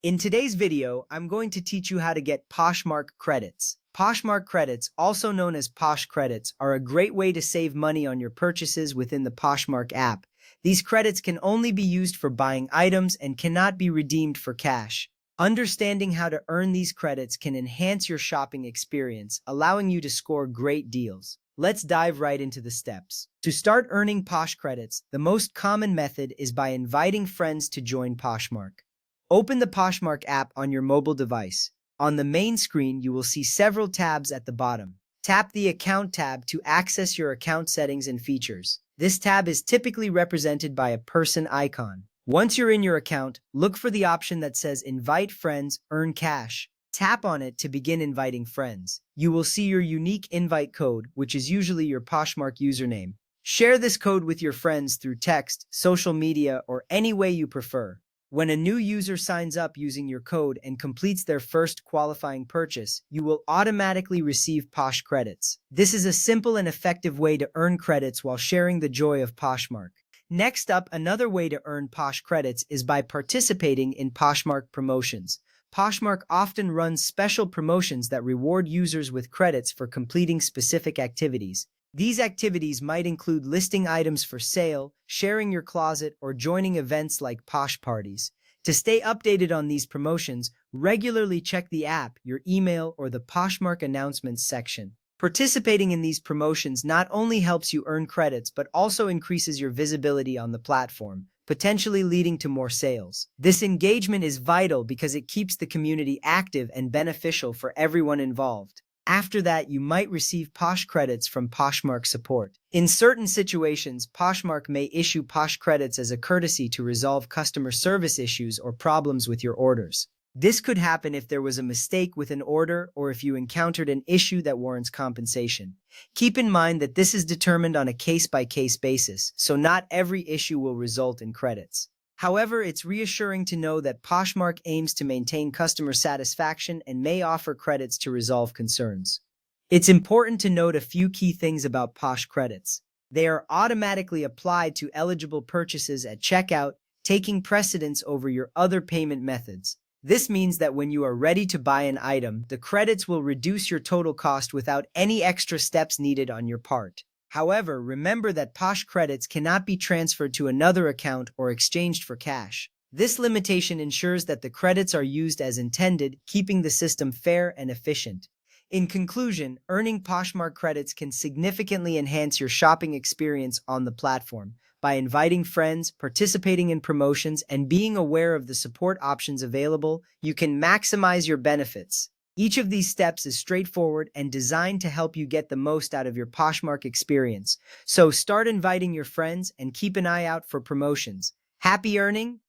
In today's video, I'm going to teach you how to get Poshmark credits. Poshmark credits, also known as Posh Credits, are a great way to save money on your purchases within the Poshmark app. These credits can only be used for buying items and cannot be redeemed for cash. Understanding how to earn these credits can enhance your shopping experience, allowing you to score great deals. Let's dive right into the steps. To start earning Posh credits, the most common method is by inviting friends to join Poshmark. Open the Poshmark app on your mobile device. On the main screen, you will see several tabs at the bottom. Tap the Account tab to access your account settings and features. This tab is typically represented by a person icon. Once you're in your account, look for the option that says Invite Friends, Earn Cash. Tap on it to begin inviting friends. You will see your unique invite code, which is usually your Poshmark username. Share this code with your friends through text, social media, or any way you prefer. When a new user signs up using your code and completes their first qualifying purchase, you will automatically receive Posh credits. This is a simple and effective way to earn credits while sharing the joy of Poshmark. Next up, another way to earn Posh credits is by participating in Poshmark promotions. Poshmark often runs special promotions that reward users with credits for completing specific activities. These activities might include listing items for sale, sharing your closet, or joining events like Posh parties. To stay updated on these promotions, regularly check the app, your email, or the Poshmark announcements section. Participating in these promotions not only helps you earn credits but also increases your visibility on the platform, potentially leading to more sales. This engagement is vital because it keeps the community active and beneficial for everyone involved. After that, you might receive Posh credits from Poshmark support. In certain situations, Poshmark may issue Posh credits as a courtesy to resolve customer service issues or problems with your orders. This could happen if there was a mistake with an order or if you encountered an issue that warrants compensation. Keep in mind that this is determined on a case-by-case basis, so not every issue will result in credits. However, it's reassuring to know that Poshmark aims to maintain customer satisfaction and may offer credits to resolve concerns. It's important to note a few key things about Posh credits. They are automatically applied to eligible purchases at checkout, taking precedence over your other payment methods. This means that when you are ready to buy an item, the credits will reduce your total cost without any extra steps needed on your part. However, remember that Posh credits cannot be transferred to another account or exchanged for cash. This limitation ensures that the credits are used as intended, keeping the system fair and efficient. In conclusion, earning Poshmark credits can significantly enhance your shopping experience on the platform. By inviting friends, participating in promotions, and being aware of the support options available, you can maximize your benefits. Each of these steps is straightforward and designed to help you get the most out of your Poshmark experience. So start inviting your friends and keep an eye out for promotions. Happy earning!